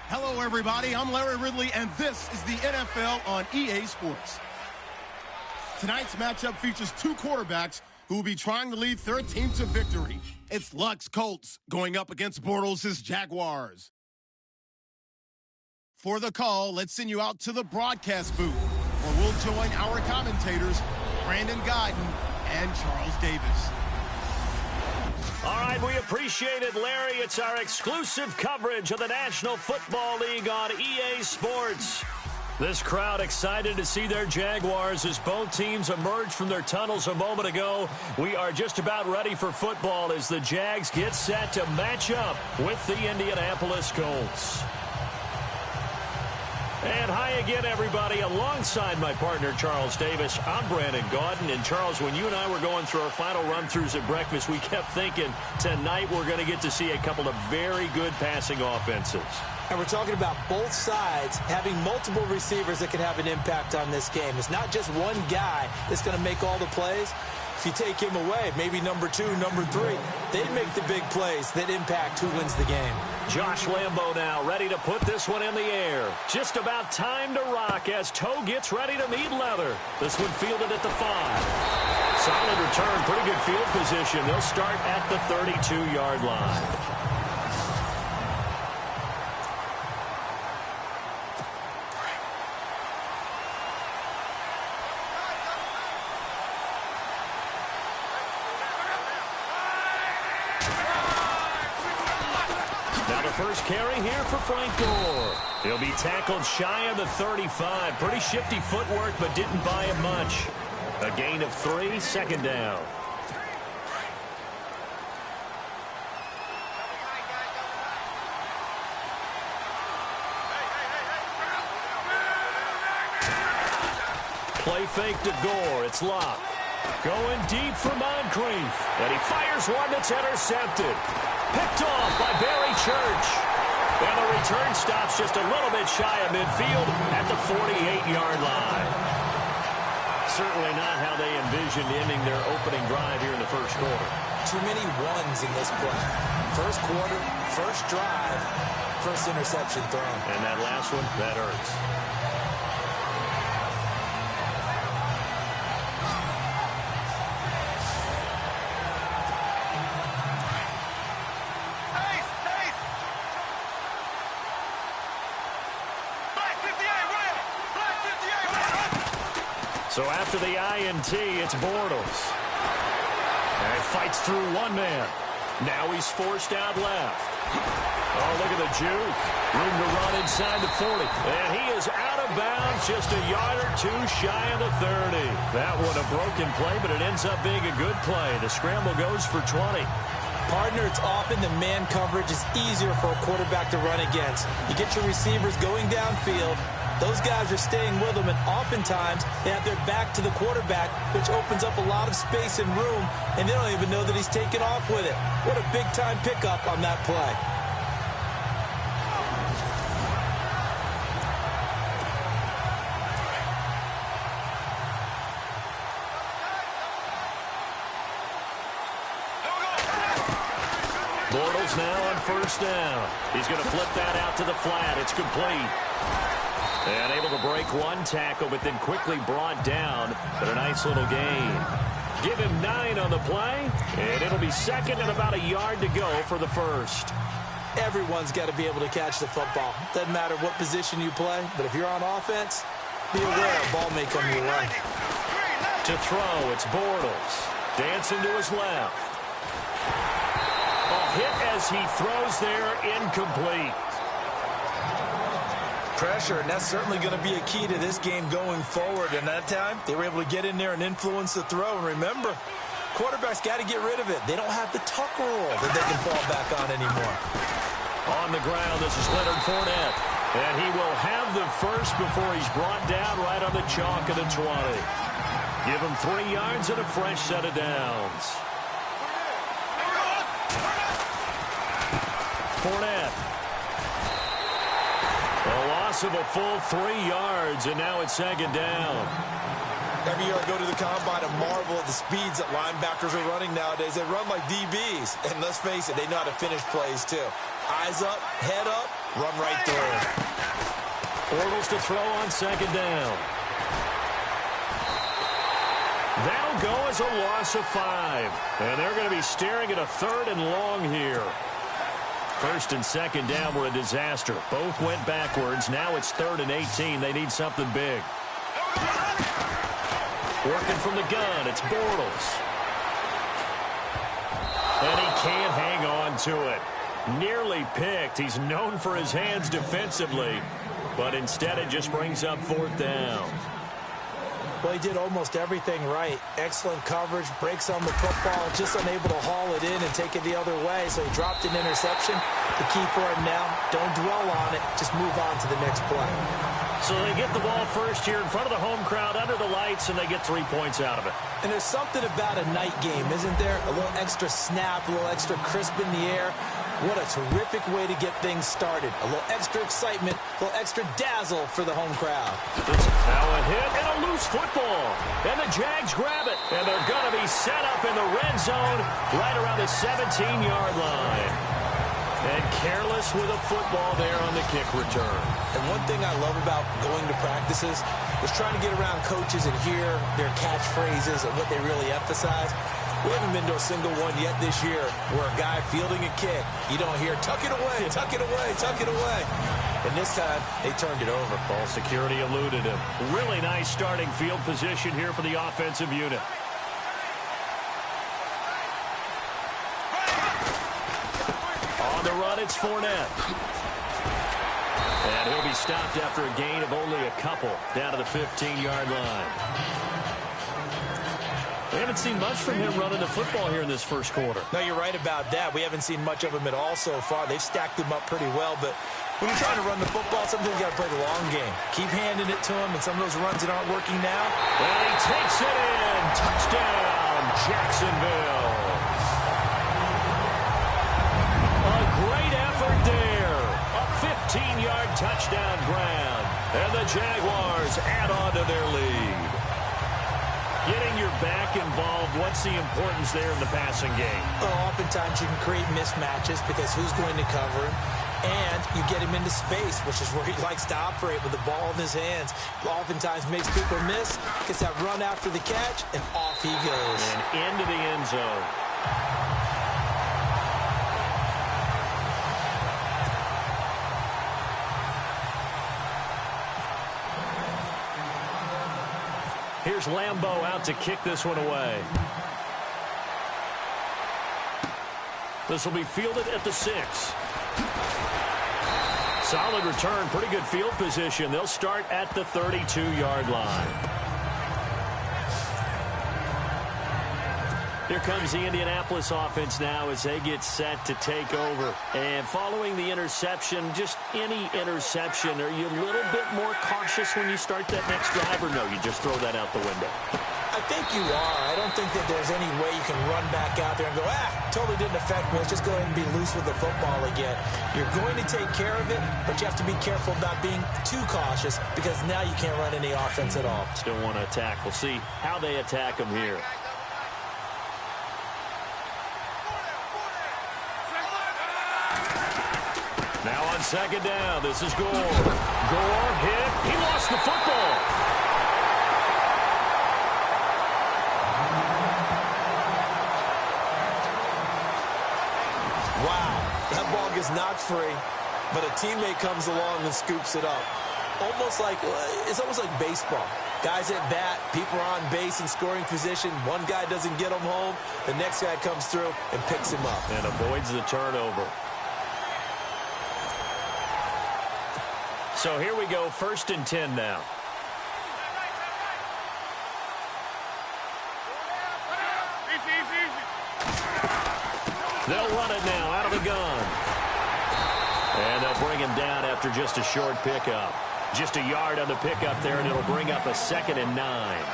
Hello, everybody. I'm Larry Ridley, and this is the NFL on EA Sports. Tonight's matchup features two quarterbacks who will be trying to lead their team to victory. It's Luck's Colts going up against Bortles' Jaguars. For the call, let's send you out to the broadcast booth, where we'll join our commentators, Brandon Gaudin and Charles Davis. All right, we appreciate it, Larry. It's our exclusive coverage of the National Football League on EA Sports. This crowd excited to see their Jaguars as both teams emerged from their tunnels a moment ago. We are just about ready for football as the Jags get set to match up with the Indianapolis Colts. And hi again, everybody. Alongside my partner, Charles Davis, I'm Brandon Gaudin. And, Charles, when you and I were going through our final run-throughs at breakfast, we kept thinking tonight we're going to get to see a couple of very good passing offenses. And we're talking about both sides having multiple receivers that can have an impact on this game. It's not just one guy that's going to make all the plays. If you take him away, maybe number 2, number 3, they make the big plays that impact who wins the game. Josh Lambo now ready to put this one in the air. Just about time to rock as Toe gets ready to meet leather. This one fielded at the 5. Solid return, pretty good field position. They'll start at the 32-yard line. First carry here for Frank Gore. He'll be tackled shy of the 35. Pretty shifty footwork, but didn't buy him much. A gain of 3, second down. Play fake to Gore. It's Locke. Going deep for Moncrief. And he fires one that's intercepted. Picked off by Barry Church. And the return stops just a little bit shy of midfield at the 48-yard line. Certainly not how they envisioned ending their opening drive here in the first quarter. Too many ones in this play. First quarter, first drive, first interception thrown. And that last one, that hurts. So after the INT, it's Bortles. And he fights through one man. Now he's forced out left. Oh, look at the juke. Room to run inside the 40. And he is out of bounds just a yard or two shy of the 30. That one a broken play, but it ends up being a good play. The scramble goes for 20. Partner, it's often the man coverage is easier for a quarterback to run against. You get your receivers going downfield. Those guys are staying with them, and oftentimes they have their back to the quarterback, which opens up a lot of space and room, and they don't even know that he's taken off with it. What a big-time pickup on that play. Bortles now on first down. He's going to flip that out to the flat. It's complete. And able to break one tackle, but then quickly brought down. But a nice little gain. Give him 9 on the play, and it'll be second and about a yard to go for the first. Everyone's got to be able to catch the football. Doesn't matter what position you play, but if you're on offense, be aware a ball may come your way. To throw, it's Bortles. Dancing to his left. A hit as he throws there, incomplete. Pressure, and that's certainly going to be a key to this game going forward. And that time, they were able to get in there and influence the throw. And remember, quarterbacks got to get rid of it. They don't have the tuck roll that they can fall back on anymore. On the ground, this is Leonard Fournette. And he will have the first before he's brought down right on the chalk of the 20. Give him 3 yards and a fresh set of downs. Fournette. A loss of a full 3 yards, and now it's second down. Every year I go to the combine and marvel at the speeds that linebackers are running nowadays. They run like DBs, and let's face it, they know how to finish plays too. Eyes up, head up, run right through. Bortles to throw on second down. That'll go as a loss of 5. And they're going to be staring at a 3rd and long here. First and second down were a disaster. Both went backwards. Now it's 3rd and 18. They need something big. Working from the gun, it's Bortles. And he can't hang on to it. Nearly picked. He's known for his hands defensively, but instead it just brings up 4th down. Well, he did almost everything right. Excellent coverage, breaks on the football, just unable to haul it in and take it the other way, so he dropped an interception. The key for him now, don't dwell on it, just move on to the next play. So they get the ball first here in front of the home crowd under the lights, and they get 3 points out of it. And there's something about a night game, isn't there? A little extra snap, a little extra crisp in the air. What a terrific way to get things started. A little extra excitement, a little extra dazzle for the home crowd. It's now a hit and a loose football. And the Jags grab it. And they're going to be set up in the red zone right around the 17-yard line. And careless with a football there on the kick return. And one thing I love about going to practices is trying to get around coaches and hear their catchphrases and what they really emphasize. We haven't been to a single one yet this year where a guy fielding a kick, you don't hear, tuck it away, tuck it away, tuck it away. And this time, they turned it over. Ball security eluded him. Really nice starting field position here for the offensive unit. On the run, it's Fournette. And he'll be stopped after a gain of only a couple down to the 15-yard line. We haven't seen much from him running the football here in this first quarter. No, you're right about that. We haven't seen much of him at all so far. They've stacked him up pretty well, but when you're trying to run the football, sometimes you got to play the long game. Keep handing it to him, and some of those runs that aren't working now. And he takes it in. Touchdown, Jacksonville. A great effort there. A 15-yard touchdown grab. And the Jaguars add on to their lead. Getting your back involved, what's the importance there in the passing game? Well, oftentimes you can create mismatches because who's going to cover him? And you get him into space, which is where he likes to operate with the ball in his hands. Oftentimes makes people miss, gets that run after the catch, and off he goes. And into the end zone. Here's Lambeau out to kick this one away. This will be fielded at the 6. Solid return, pretty good field position. They'll start at the 32-yard line. Here comes the Indianapolis offense now as they get set to take over. And following the interception, just any interception, are you a little bit more cautious when you start that next drive, or no, you just throw that out the window? I think you are. I don't think that there's any way you can run back out there and go, totally didn't affect me. Let's just go ahead and be loose with the football again. You're going to take care of it, but you have to be careful about being too cautious because now you can't run any offense at all. Still want to attack. We'll see how they attack them here. Now on second down, this is Gore. Gore hit. He lost the football. Wow, that ball gets knocked free, but a teammate comes along and scoops it up. It's almost like baseball. Guys at bat, people are on base in scoring position. One guy doesn't get him home. The next guy comes through and picks him up. And avoids the turnover. So here we go, 1st and 10 now. They'll run it now out of the gun. And they'll bring him down after just a short pickup. Just a yard on the pickup there, and it'll bring up a 2nd and 9.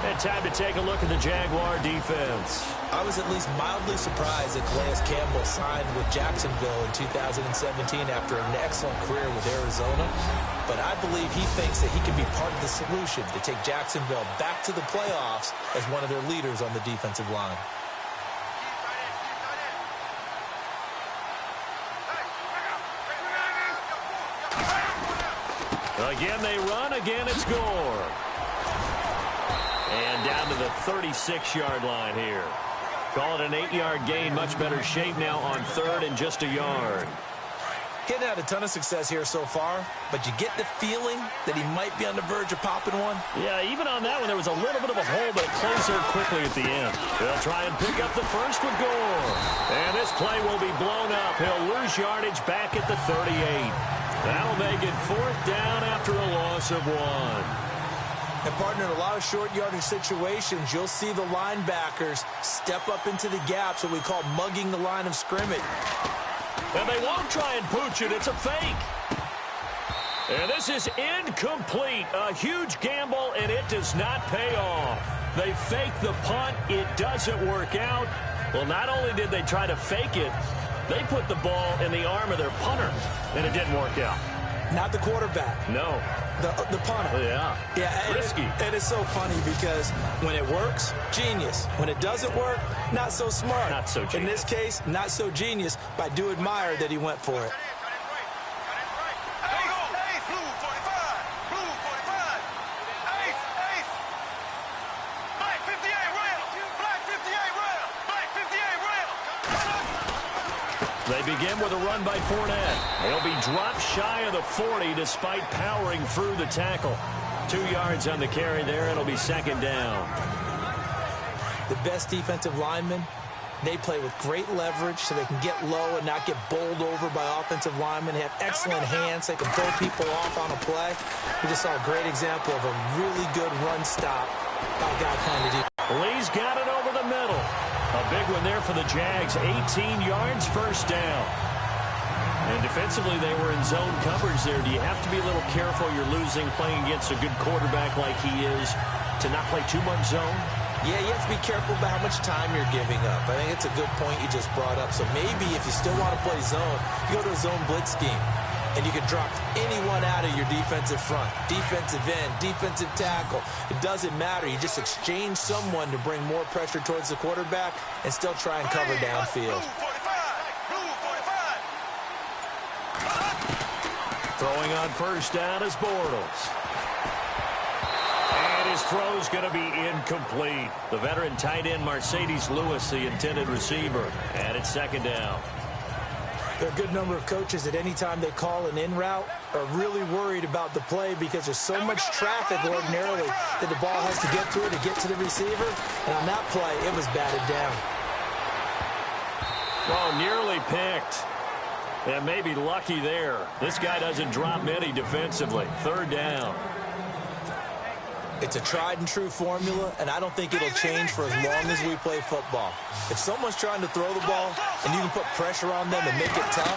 And time to take a look at the Jaguar defense. I was at least mildly surprised that Calais Campbell signed with Jacksonville in 2017 after an excellent career with Arizona. But I believe he thinks that he can be part of the solution to take Jacksonville back to the playoffs as one of their leaders on the defensive line. Again they run, again it's Gore. And down to the 36-yard line here. Call it an 8-yard gain, much better shape now on third and just a yard. Getting had a ton of success here so far, but you get the feeling that he might be on the verge of popping one. Yeah, even on that one, there was a little bit of a hole, but it closed there quickly at the end. They'll try and pick up the first with Gore. And this play will be blown up. He'll lose yardage back at the 38. That'll make it 4th down after a loss of 1. And, partner, in a lot of short yardage situations, you'll see the linebackers step up into the gaps, what we call mugging the line of scrimmage. And they won't try and pooch it. It's a fake. And this is incomplete. A huge gamble, and it does not pay off. They fake the punt. It doesn't work out. Well, not only did they try to fake it, they put the ball in the arm of their punter, and it didn't work out. Not the quarterback. No. The punter. Yeah. Yeah. Risky. And it's so funny because when it works, genius. When it doesn't work, not so smart. Not so genius. In this case, not so genius, but I do admire that he went for it. They begin with a run by Fournette. He'll be dropped shy of the 40 despite powering through the tackle. 2 yards on the carry there. It'll be 2nd down. The best defensive linemen, they play with great leverage so they can get low and not get bowled over by offensive linemen. They have excellent hands. They can throw people off on a play. We just saw a great example of a really good run stop by a guy playing the defense. Lee's got it over the middle. A big one there for the Jags. 18 yards, 1st down. And defensively, they were in zone coverage there. Do you have to be a little careful? You're losing playing against a good quarterback like he is to not play too much zone? Yeah, you have to be careful about how much time you're giving up. I think it's a good point you just brought up. So maybe if you still want to play zone, you go to a zone blitz scheme. And you can drop anyone out of your defensive front, defensive end, defensive tackle. It doesn't matter. You just exchange someone to bring more pressure towards the quarterback and still try and cover downfield. Throwing on 1st down is Bortles. And his throw's going to be incomplete. The veteran tight end Mercedes Lewis, the intended receiver. And it's 2nd down. There are a good number of coaches that any time they call an in route are really worried about the play because there's so much traffic ordinarily that the ball has to get through to get to the receiver. And on that play, it was batted down. Oh, nearly picked. And maybe lucky there. This guy doesn't drop many defensively. 3rd down. It's a tried-and-true formula, and I don't think it'll change for as long as we play football. If someone's trying to throw the ball and you can put pressure on them and make it tough,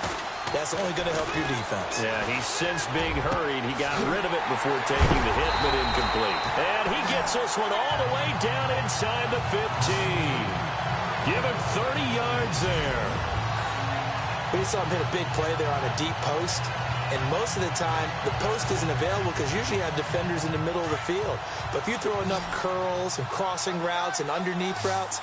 that's only going to help your defense. Yeah, he's since being hurried. He got rid of it before taking the hit, but incomplete. And he gets this one all the way down inside the 15. Give him 30 yards there. We saw him hit a big play there on a deep post. And most of the time, the post isn't available because usually you have defenders in the middle of the field. But if you throw enough curls and crossing routes and underneath routes,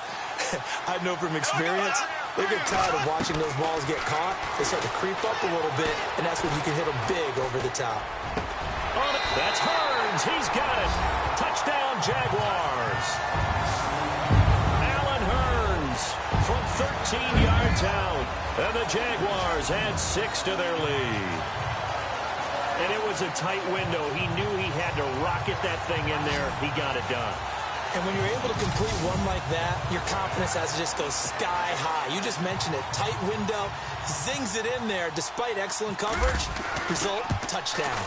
I know from experience, they get tired of watching those balls get caught. They start to creep up a little bit, and that's when you can hit them big over the top. That's Hurns. He's got it. Touchdown, Jaguars. Allen Hurns from 13 yards out. And the Jaguars add 6 to their lead. And it was a tight window. He knew he had to rocket that thing in there. He got it done. And when you're able to complete one like that, your confidence has to just go sky high. You just mentioned it. Tight window, zings it in there despite excellent coverage. Result, touchdown.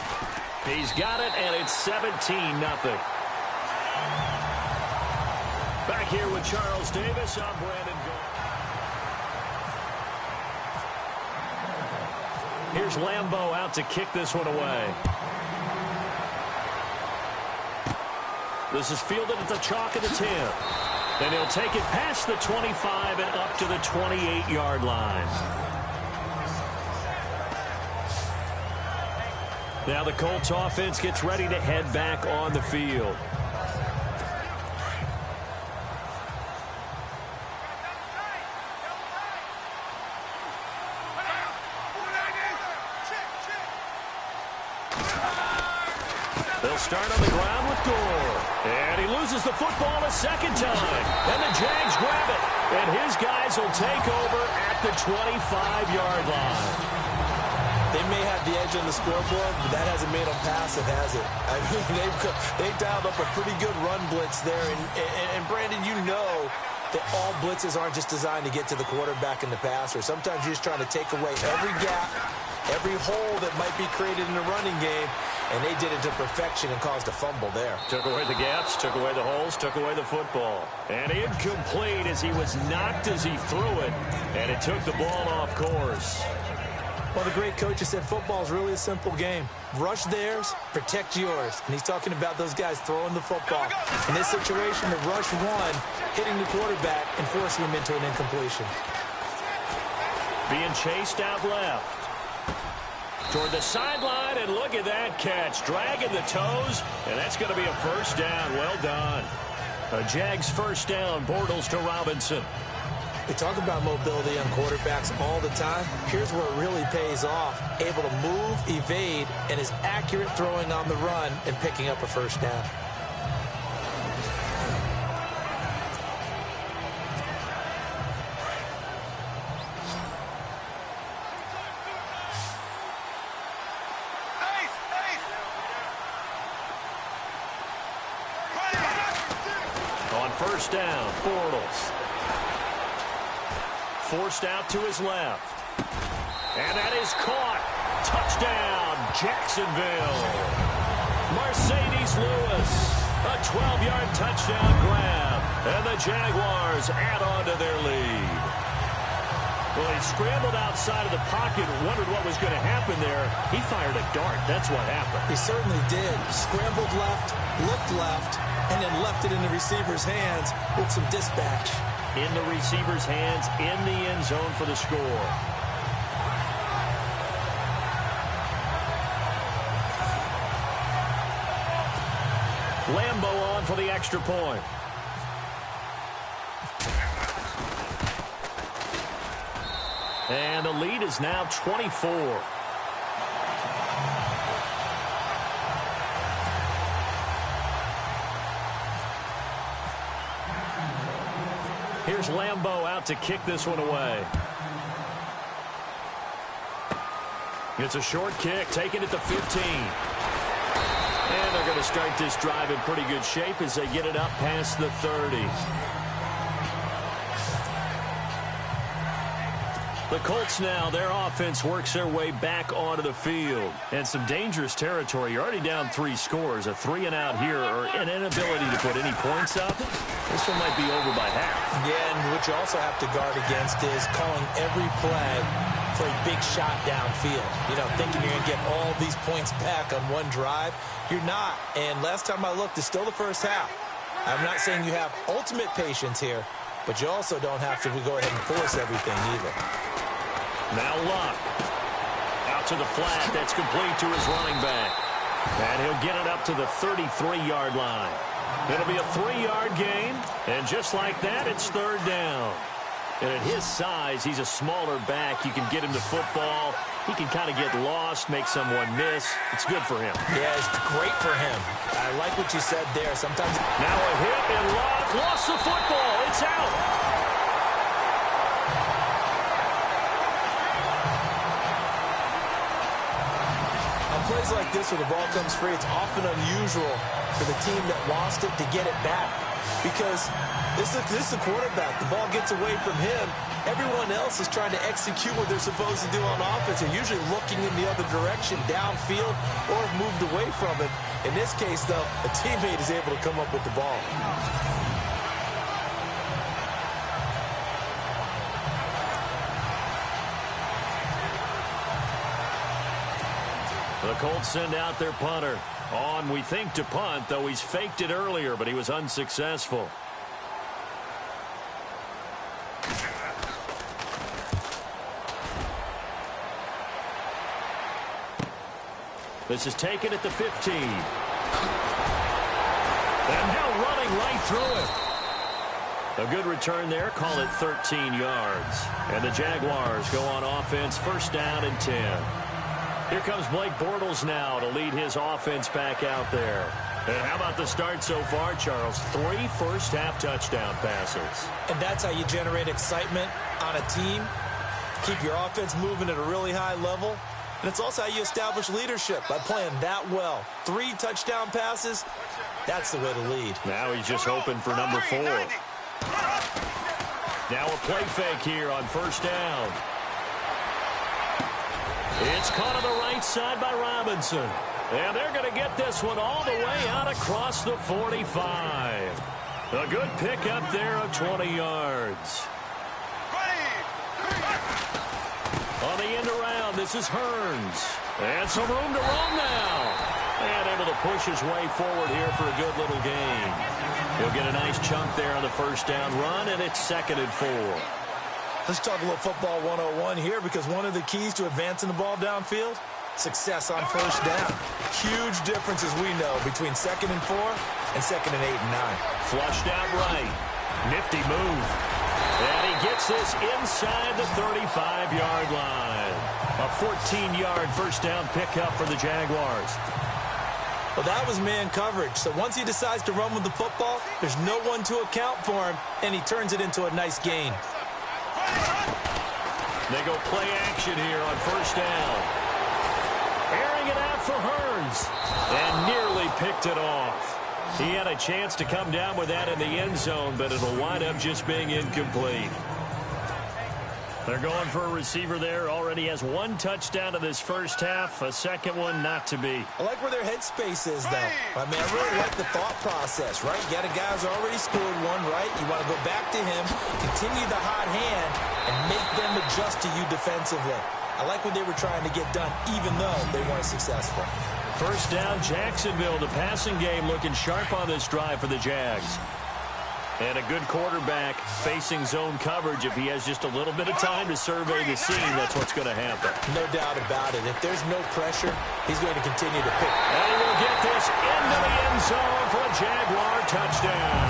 He's got it, and it's 17-0. Back here with Charles Davis. I'm Brandon Gold. Here's Lambeau out to kick this one away. This is fielded at the chalk of the 10. And he'll take it past the 25 and up to the 28-yard line. Now the Colts offense gets ready to head back on the field. They'll start on the ground with Gore. And he loses the football a second time. And the Jags grab it. And his guys will take over at the 25-yard line. They may have the edge on the scoreboard, but that hasn't made them pass it, has it? I mean, they've dialed up a pretty good run blitz there. And Brandon, you know that all blitzes aren't just designed to get to the quarterback and the passer. Sometimes you're just trying to take away every gap, every hole that might be created in the running game, and they did it to perfection and caused a fumble there. Took away the gaps, took away the holes, took away the football. And incomplete as he was knocked as he threw it, and it took the ball off course. Well, the great coach has said football is really a simple game. Rush theirs, protect yours. And he's talking about those guys throwing the football. In this situation, the rush one, hitting the quarterback and forcing him into an incompletion. Being chased out left. Toward the sideline, and look at that catch. Dragging the toes, and that's going to be a first down. Well done. A Jags first down, Bortles to Robinson. We talk about mobility on quarterbacks all the time. Here's where it really pays off. Able to move, evade, and is accurate throwing on the run and picking up a first down. On first down, Bortles. Forced out to his left. And that is caught. Touchdown, Jacksonville. Mercedes Lewis. A 12-yard touchdown grab. And the Jaguars add on to their lead. Well, he scrambled outside of the pocket and wondered what was going to happen there. He fired a dart. That's what happened. He certainly did. Scrambled left, looked left, and then left it in the receiver's hands with some dispatch. In the receiver's hands, in the end zone for the score. Lambo on for the extra point. And the lead is now 24. Here's Lambo out to kick this one away. It's a short kick, taken at the 15. And they're going to start this drive in pretty good shape as they get it up past the 30. The Colts now, their offense works their way back onto the field. And some dangerous territory. You're already down 3 scores. A 3-and-out here or an inability to put any points up. This one might be over by half. Yeah, and what you also have to guard against is calling every play for a big shot downfield. You know, thinking you're going to get all these points back on one drive. You're not. And last time I looked, it's still the first half. I'm not saying you have ultimate patience here, but you also don't have to go ahead and force everything either. Now Luck. Out to the flat. That's complete to his running back. And he'll get it up to the 33-yard line. It'll be a 3-yard gain. And just like that, it's third down. And at his size, he's a smaller back. You can get him to football. He can kind of get lost, make someone miss. It's good for him. Yeah, it's great for him. I like what you said there. Sometimes. Now a hit, and Luck lost the football. It's out. Plays like this where the ball comes free, it's often unusual for the team that lost it to get it back because this is the quarterback. The ball gets away from him. Everyone else is trying to execute what they're supposed to do on offense. They're usually looking in the other direction, downfield, or have moved away from it. In this case, though, a teammate is able to come up with the ball. The Colts send out their punter. On, we think, to punt, though he's faked it earlier, but he was unsuccessful. This is taken at the 15. And now running right through it. A good return there. Call it 13 yards. And the Jaguars go on offense, first down and 10. Here comes Blake Bortles now to lead his offense back out there. And how about the start so far, Charles? 3 first-half touchdown passes. And that's how you generate excitement on a team, keep your offense moving at a really high level. And it's also how you establish leadership, by playing that well. 3 touchdown passes, that's the way to lead. Now he's just hoping for number 4. Now a play fake here on first down. It's caught on the right side by Robinson. And they're going to get this one all the way out across the 45. A good pickup there of 20 yards. On the end around, this is Hearns. And some room to run now. And able to push his way forward here for a good little gain. He'll get a nice chunk there on the first down run, and it's 2nd and 4. Let's talk a little football 101 here, because one of the keys to advancing the ball downfield, success on first down. Huge difference, as we know, between 2nd and 4 and 2nd and 8 and 9. Flushed out right. Nifty move. And he gets this inside the 35-yard line. A 14-yard first down pickup for the Jaguars. Well, that was man coverage. So once he decides to run with the football, there's no one to account for him, and he turns it into a nice gain. They go play action here on first down. Airing it out for Hearns. And nearly picked it off. He had a chance to come down with that in the end zone, but it'll wind up just being incomplete. They're going for a receiver there. Already has 1 touchdown in this first half. A second one not to be. I like where their headspace is, though. I mean, I really like the thought process, right? You got a guy who's already scored one, right? You want to go back to him, continue the hot hand, and make them adjust to you defensively. I like what they were trying to get done, even though they weren't successful. First down, Jacksonville. The passing game looking sharp on this drive for the Jags. And a good quarterback facing zone coverage. If he has just a little bit of time to survey the scene, that's what's going to happen. No doubt about it. If there's no pressure, he's going to continue to pick. And he will get this into the end zone for a Jaguar touchdown.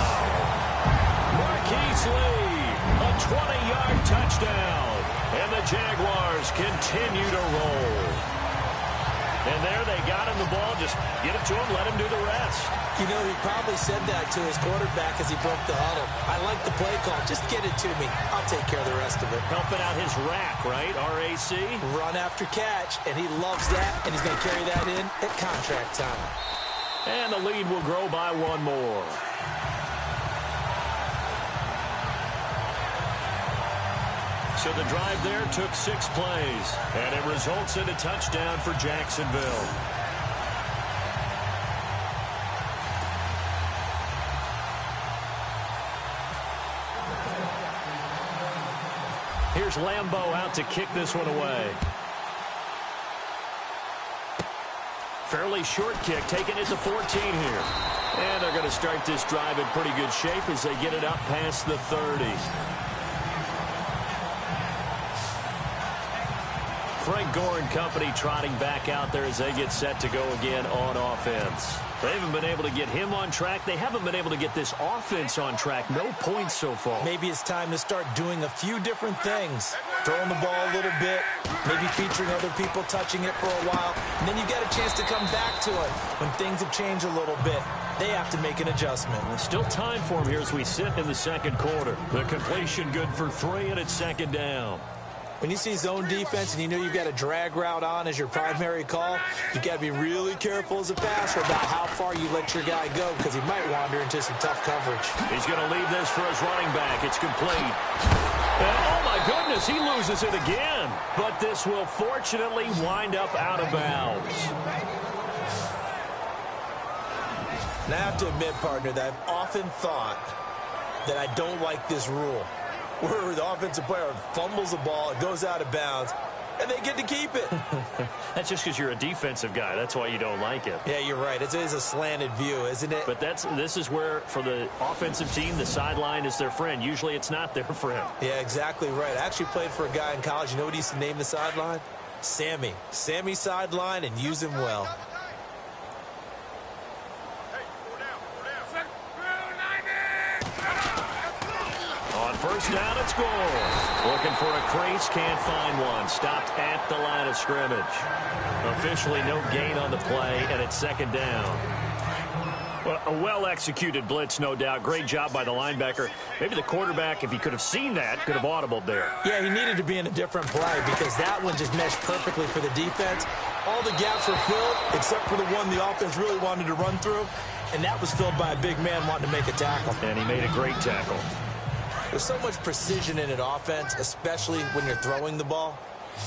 Marquise Lee, a 20-yard touchdown. And the Jaguars continue to roll. And there they got him the ball. Just get it to him, let him do the rest. You know, he probably said that to his quarterback as he broke the huddle. I like the play call. Just get it to me. I'll take care of the rest of it. Helping out his rack, right? RAC. Run after catch, and he loves that, and he's going to carry that in at contract time. And the lead will grow by 1 more. So the drive there took 6 plays, and it results in a touchdown for Jacksonville. Here's Lambeau out to kick this one away. Fairly short kick, taking it to 14 here. And they're going to start this drive in pretty good shape as they get it up past the 30. Frank Gore and company trotting back out there as they get set to go again on offense. They haven't been able to get him on track. They haven't been able to get this offense on track. No points so far. Maybe it's time to start doing a few different things. Throwing the ball a little bit, maybe featuring other people touching it for a while, and then you get a chance to come back to it when things have changed a little bit. They have to make an adjustment. Still time for him here as we sit in the second quarter. The completion good for 3, and it's 2nd down. When you see zone defense and you know you've got a drag route on as your primary call, you've got to be really careful as a passer about how far you let your guy go, because he might wander into some tough coverage. He's going to leave this for his running back. It's complete. And oh, my goodness, he loses it again. But this will fortunately wind up out of bounds. And I have to admit, partner, that I've often thought that I don't like this rule, where the offensive player fumbles the ball, it goes out of bounds, and they get to keep it. That's just because you're a defensive guy. That's why you don't like it. Yeah, you're right. It is a slanted view, isn't it? But this is where, for the offensive team, the sideline is their friend. Usually it's not their friend. Yeah, exactly right. I actually played for a guy in college. You know what he used to name the sideline? Sammy. Sammy sideline, and use him well. first down and score. Looking for a crease, can't find one. Stopped at the line of scrimmage. Officially no gain on the play, and it's second down. Well, a well-executed blitz, no doubt. Great job by the linebacker. Maybe the quarterback, if he could have seen that, could have audibled there. Yeah, he needed to be in a different play because that one just meshed perfectly for the defense. All the gaps were filled except for the one the offense really wanted to run through, and that was filled by a big man wanting to make a tackle. And he made a great tackle. There's so much precision in an offense, especially when you're throwing the ball.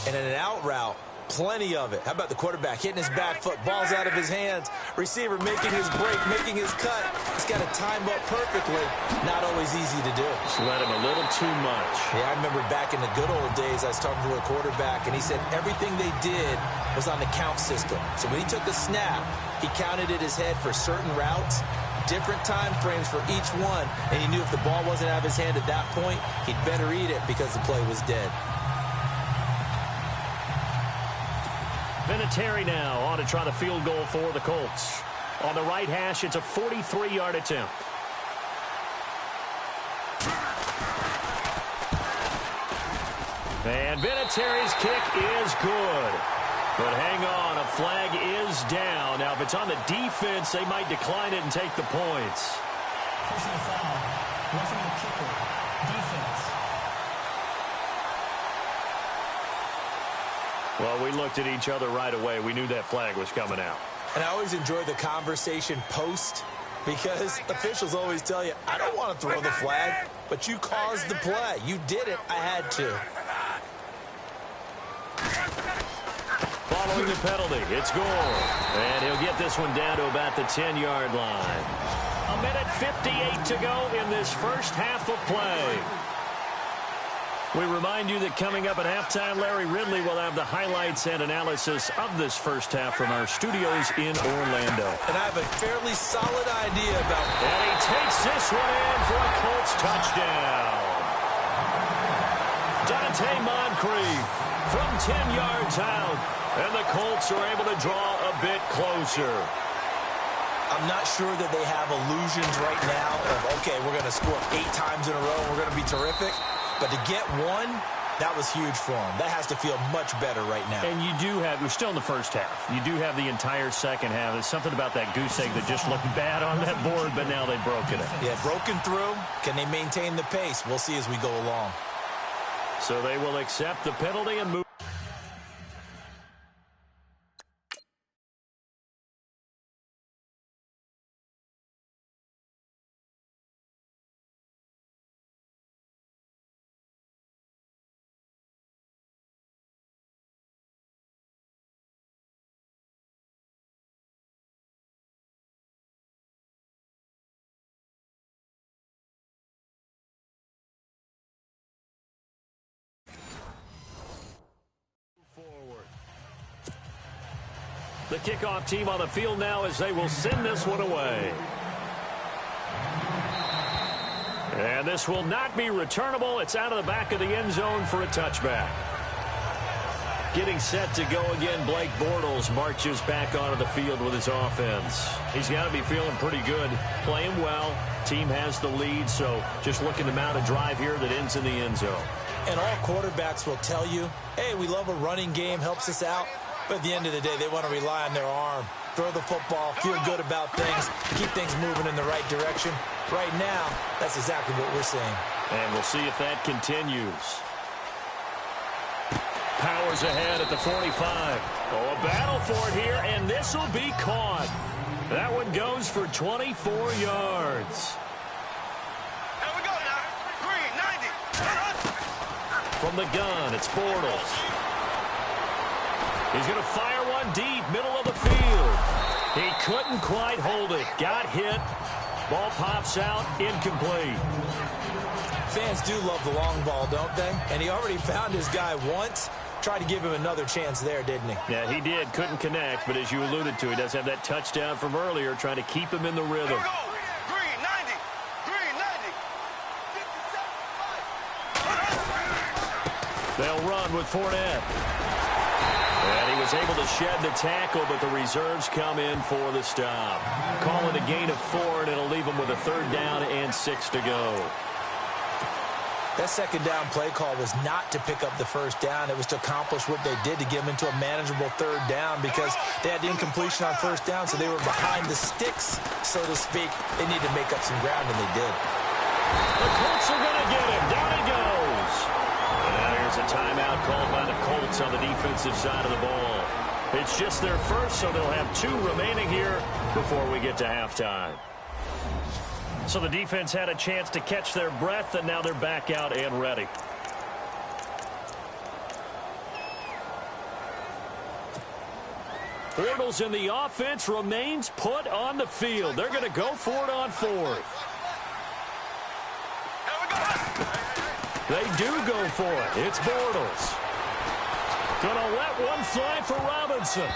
And in an out route, plenty of it. How about the quarterback hitting his back foot, ball's out of his hands, receiver making his break, making his cut. He's got to time up perfectly. Not always easy to do. Just let him a little too much. Yeah, I remember back in the good old days, I was talking to a quarterback, and he said everything they did was on the count system. So when he took a snap, he counted in his head for certain routes, different time frames for each one, and he knew if the ball wasn't out of his hand at that point, he'd better eat it because the play was dead. Vinatieri now on to try the field goal for the Colts. On the right hash, it's a 43-yard attempt. And Vinatieri's kick is good. But hang on, a flag is down. Now, if it's on the defense, they might decline it and take the points. Personal foul. Roughing the kicker. Defense. Well, we looked at each other right away. We knew that flag was coming out. And I always enjoy the conversation post because officials always tell you, I don't want to throw the flag, but you caused the play. You did it. I had to. Following the penalty, it's Gore. And he'll get this one down to about the 10-yard line. 1:58 to go in this first half of play. We remind you that coming up at halftime, Larry Ridley will have the highlights and analysis of this first half from our studios in Orlando. And I have a fairly solid idea about... And he takes this one in for a Colts touchdown. Dante Moncrief from 10 yards out. And the Colts are able to draw a bit closer. I'm not sure that they have illusions right now of, okay, we're going to score 8 times in a row and we're going to be terrific. But to get one, that was huge for them. That has to feel much better right now. And you do have, we're still in the first half. You do have the entire second half. There's something about that goose egg that just looked bad on that board, but now they've broken it. Yeah, broken through. Can they maintain the pace? We'll see as we go along. So they will accept the penalty and move. The kickoff team on the field now as they will send this one away. And this will not be returnable. It's out of the back of the end zone for a touchback. Getting set to go again, Blake Bortles marches back onto the field with his offense. He's got to be feeling pretty good, playing well. Team has the lead, so just looking to mount a drive here that ends in the end zone. And all quarterbacks will tell you, hey, we love a running game, helps us out. But at the end of the day, they want to rely on their arm. Throw the football, feel good about things, keep things moving in the right direction. Right now, that's exactly what we're seeing. And we'll see if that continues. Powers ahead at the 45. Oh, a battle for it here, and this will be caught. That one goes for 24 yards. Here we go now. Green, 90. From the gun, it's Bortles. He's going to fire one deep, middle of the field. He couldn't quite hold it. Got hit. Ball pops out, incomplete. Fans do love the long ball, don't they? And he already found his guy once. Tried to give him another chance there, didn't he? Yeah, he did. Couldn't connect, but as you alluded to, he does have that touchdown from earlier, trying to keep him in the rhythm. Here we go. Green, 90. Green, 90. They'll run with Fournette. And he was able to shed the tackle, but the reserves come in for the stop. Call it a gain of 4, and it'll leave him with a 3rd down and 6 to go. That second down play call was not to pick up the first down. It was to accomplish what they did, to get them into a manageable third down, because they had the incompletion on first down, so they were behind the sticks, so to speak. They needed to make up some ground, and they did. The Colts are going to get him. Down he goes. And now here's a timeout called by the Colts on the defensive side of the ball. It's just their first, so they'll have 2 remaining here before we get to halftime. So the defense had a chance to catch their breath, and now they're back out and ready. Bortles in the offense remains put on the field. They're going to go for it on 4th. They do go for it. It's Bortles. Going to let one fly for Robinson.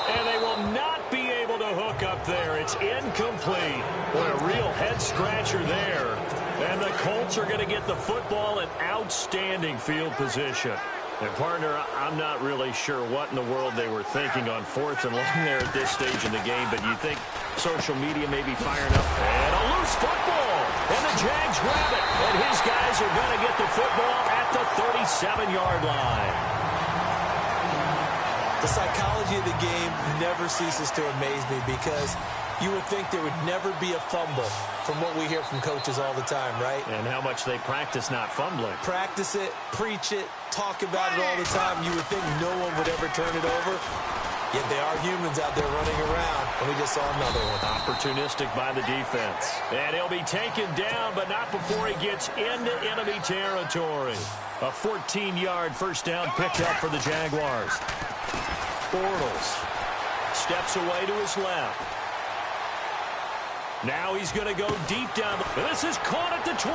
And they will not be able to hook up there. It's incomplete. Boy, a real head-scratcher there. And the Colts are going to get the football in outstanding field position. And, partner, I'm not really sure what in the world they were thinking on 4th and long there at this stage in the game, but you think social media may be firing up. And a loose football. And the Jags grab it. And his guys are going to get the football at the 37-yard line. The psychology of the game never ceases to amaze me, because you would think there would never be a fumble from what we hear from coaches all the time, right? And how much they practice not fumbling. Practice it, preach it, talk about it all the time. You would think no one would ever turn it over. Yet they are humans out there running around, and we just saw another one. Opportunistic by the defense. And he'll be taken down, but not before he gets into enemy territory. A 14-yard first down picked up for the Jaguars. Bortles steps away to his left. Now he's going to go deep down. This is caught at the 20.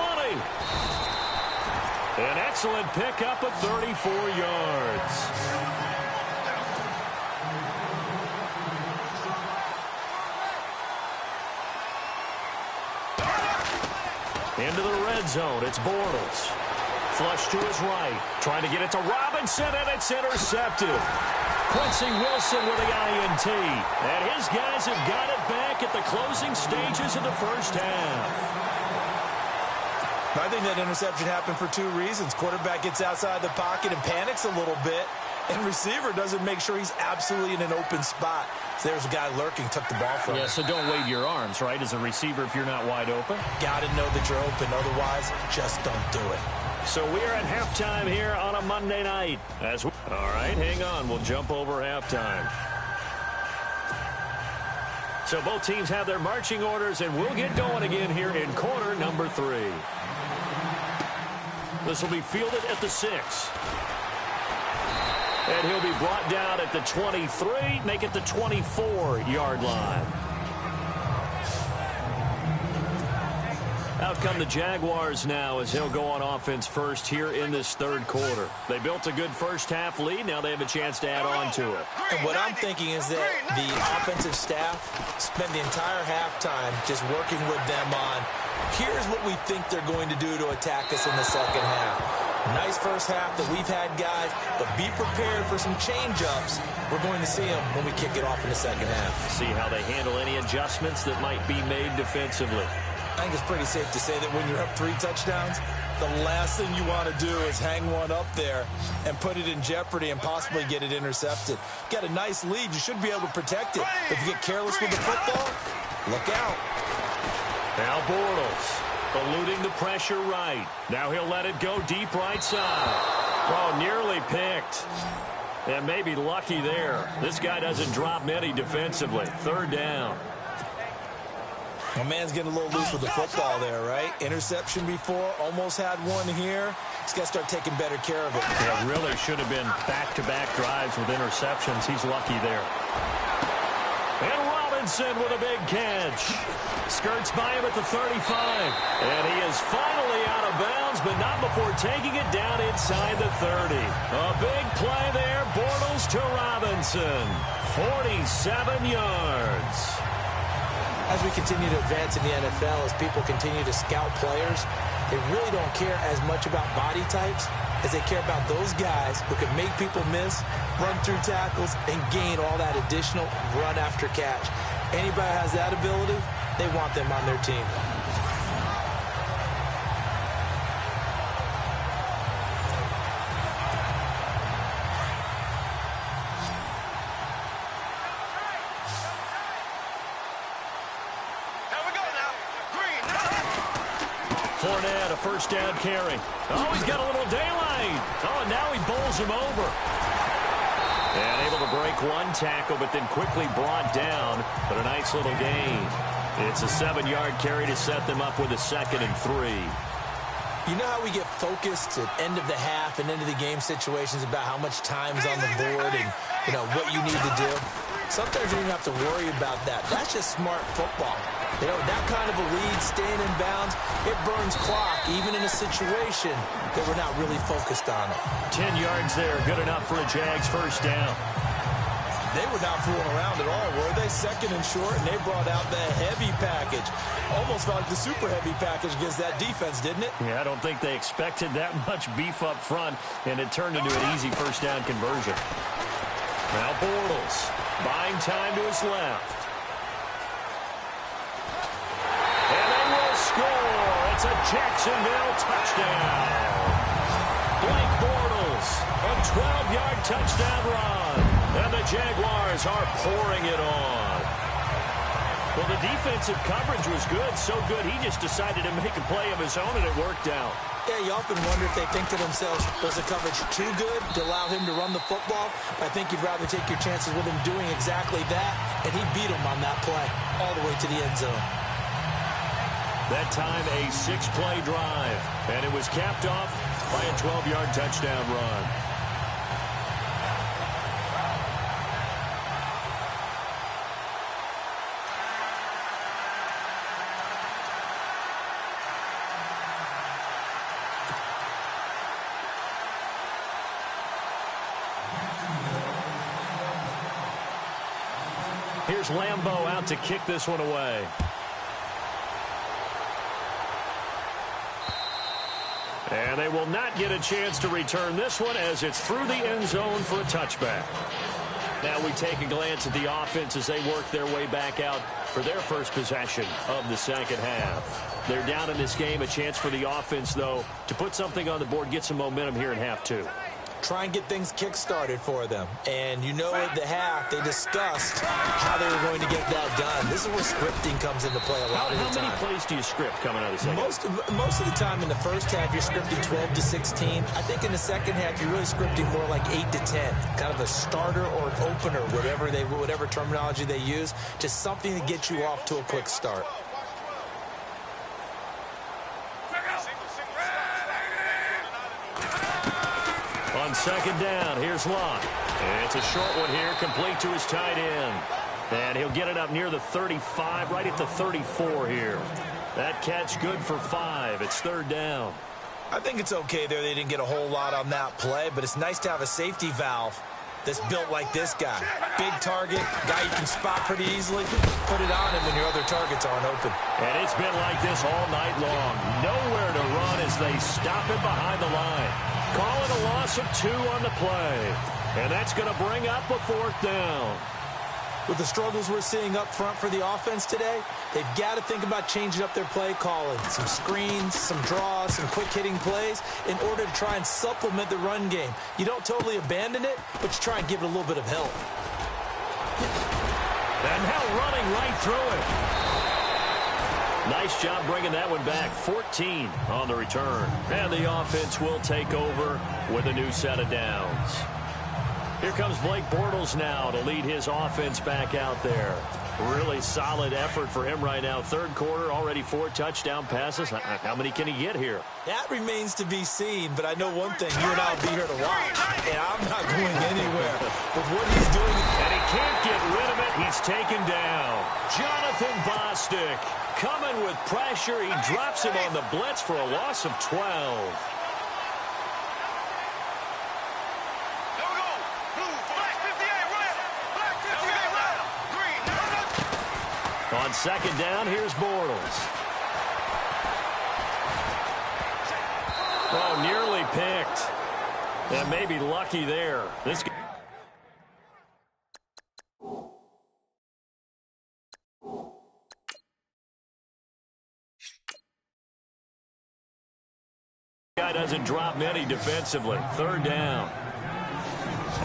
An excellent pickup of 34 yards. Into the red zone. It's Bortles. Flush to his right. Trying to get it to Robinson, and it's intercepted. Quincy Wilson with the INT. And his guys have got it back at the closing stages of the first half. I think that interception happened for 2 reasons. Quarterback gets outside the pocket and panics a little bit, and receiver doesn't make sure he's absolutely in an open spot. So there's a guy lurking, took the ball from him. Yeah, so don't wave your arms, right, as a receiver if you're not wide open. Got to know that you're open. Otherwise, just don't do it. So we're at halftime here on a Monday night. All right, hang on. We'll jump over halftime. So both teams have their marching orders, and we'll get going again here in quarter number 3. This will be fielded at the 6. And he'll be brought down at the 23, make it the 24-yard line. Out come the Jaguars now as he'll go on offense first here in this third quarter. They built a good first half lead. Now they have a chance to add on to it. And what I'm thinking is that the offensive staff spent the entire halftime just working with them on, here's what we think they're going to do to attack us in the second half. Nice first half that we've had, guys, but be prepared for some change-ups. We're going to see them when we kick it off in the second half. See how they handle any adjustments that might be made defensively. I think it's pretty safe to say that when you're up 3 touchdowns, the last thing you want to do is hang one up there and put it in jeopardy and possibly get it intercepted. Got a nice lead. You should be able to protect it. But if you get careless with the football, look out. Now Bortles eluding the pressure right. Now he'll let it go deep right side. Oh, nearly picked. And maybe lucky there. This guy doesn't drop many defensively. Third down. My man's getting a little loose with the football there, right? Interception before, almost had one here. He's got to start taking better care of it. Yeah, really should have been back-to-back drives with interceptions. He's lucky there. And Robinson with a big catch. Skirts by him at the 35. And he is finally out of bounds, but not before taking it down inside the 30. A big play there. Bortles to Robinson. 47 yards. As we continue to advance in the NFL, as people continue to scout players, they really don't care as much about body types as they care about those guys who can make people miss, run through tackles, and gain all that additional run after catch. Anybody who has that ability, they want them on their team. Fournette, a first down carry. Oh, he's got a little daylight. Oh, and now he bowls him over. And able to break one tackle, but then quickly brought down. But a nice little gain. It's a 7-yard carry to set them up with a 2nd and 3. You know how we get focused at end of the half and end of the game situations about how much time's on the board and, you know, what you need to do? Sometimes you don't have to worry about that. That's just smart football. You know, that kind of a lead, staying in bounds, it burns clock, even in a situation that we're not really focused on it. 10 yards there, good enough for a Jags first down. They were not fooling around at all, were they? 2nd and short, and they brought out the heavy package. Almost felt like the super heavy package against that defense, didn't it? Yeah, I don't think they expected that much beef up front, and it turned into an easy first down conversion. Now Bortles, buying time to his left. And they will score. It's a Jacksonville touchdown. Blake Bortles, a 12-yard touchdown run. And the Jaguars are pouring it on. Well, the defensive coverage was good, so good he just decided to make a play of his own, and it worked out. Yeah, you often wonder if they think to themselves, was the coverage too good to allow him to run the football? I think you'd rather take your chances with him doing exactly that, and he beat him on that play all the way to the end zone. That time, a 6-play drive, and it was capped off by a 12-yard touchdown run. Here's Lambeau out to kick this one away. And they will not get a chance to return this one as it's through the end zone for a touchback. Now we take a glance at the offense as they work their way back out for their first possession of the second half. They're down in this game. A chance for the offense, though, to put something on the board, get some momentum here in half two. Try and get things kick-started for them. And you know at the half, they discussed how they were going to get that done. This is where scripting comes into play a lot of the time. How many plays do you script coming out of the second? Most of the time in the first half, you're scripting 12 to 16. I think in the second half, you're really scripting more like 8 to 10. Kind of a starter or an opener, whatever terminology they use. Just something to get you off to a quick start. On second down, here's Locke. It's a short one here, complete to his tight end. And he'll get it up near the 35, right at the 34 here. That catch good for 5. It's third down. I think it's okay there. They didn't get a whole lot on that play, but it's nice to have a safety valve that's built like this guy. Big target, guy you can spot pretty easily. Put it on him when your other targets aren't open. And it's been like this all night long. Nowhere to run as they stop him behind the line. Call it a loss of 2 on the play. And that's going to bring up a 4th down. With the struggles we're seeing up front for the offense today, they've got to think about changing up their play calling. Some screens, some draws, some quick-hitting plays in order to try and supplement the run game. You don't totally abandon it, but you try and give it a little bit of help. And now running right through it. Nice job bringing that one back. 14 on the return. And the offense will take over with a new set of downs. Here comes Blake Bortles now to lead his offense back out there. Really solid effort for him right now. Third quarter, already 4 touchdown passes. How many can he get here? That remains to be seen, but I know one thing. You and I will be here to watch, and I'm not going anywhere with what he's doing. And he can't get rid of it. He's taken down. Jonathan Bostic coming with pressure. He drops him on the blitz for a loss of 12. On second down, here's Bortles. Oh, nearly picked. And maybe lucky there. This guy doesn't drop many defensively. Third down.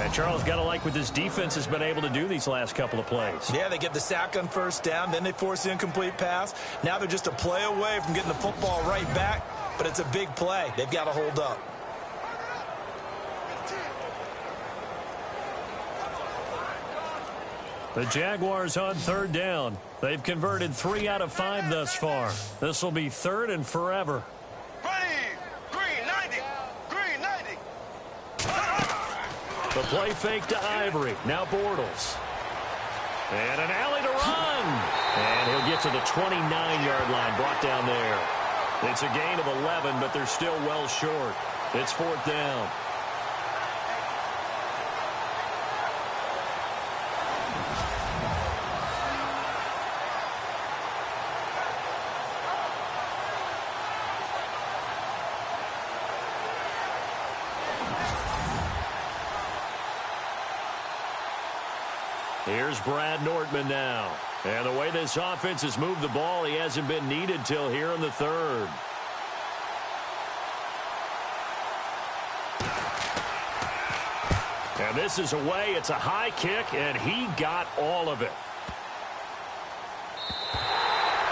And Charles, got to like what this defense has been able to do these last couple of plays. Yeah, they get the sack on first down, then they force the incomplete pass. Now they're just a play away from getting the football right back, but it's a big play. They've got to hold up. The Jaguars on third down. They've converted 3 out of 5 thus far. This will be third and forever. Ready. Green 90. Green 90. The play fake to Ivory. Now Bortles. And an alley to run. And he'll get to the 29-yard line, brought down there. It's a gain of 11, but they're still well short. It's fourth down. Here's Brad Nortman now. And the way this offense has moved the ball, he hasn't been needed till here in the third. And this is away. It's a high kick, and he got all of it.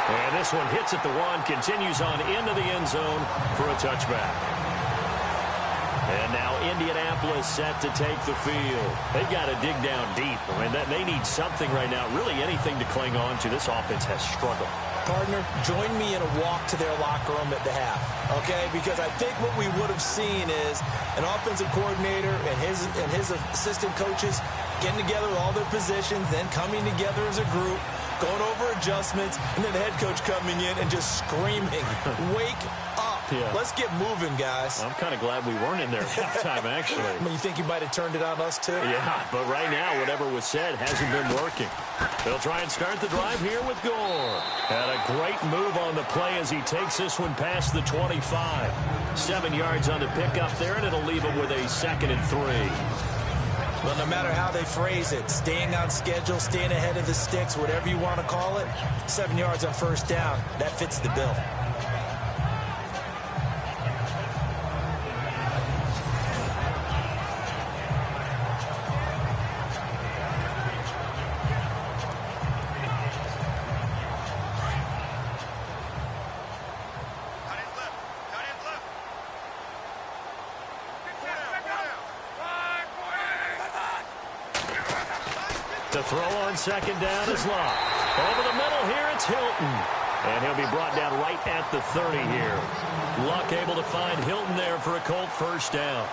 And this one hits at the 1, continues on into the end zone for a touchback. And now Indianapolis set to take the field. They've got to dig down deep. I mean, they need something right now, really anything to cling on to. This offense has struggled. Partner, join me in a walk to their locker room at the half, okay? Because I think what we would have seen is an offensive coordinator and his assistant coaches getting together with all their positions, then coming together as a group, going over adjustments, and then the head coach coming in and just screaming, wake up. Yeah. Let's get moving, guys. I'm kind of glad we weren't in there at halftime, actually. I mean, you think he might have turned it on us, too? Yeah, but right now, whatever was said hasn't been working. They'll try and start the drive here with Gore. Had a great move on the play as he takes this one past the 25. 7 yards on the pickup there, and it'll leave him with a 2nd and 3. Well, no matter how they phrase it, staying on schedule, staying ahead of the sticks, whatever you want to call it, 7 yards on first down, that fits the bill. To throw on second down is Locke. Over the middle here, it's Hilton. And he'll be brought down right at the 30 here. Luck able to find Hilton there for a Colt first down.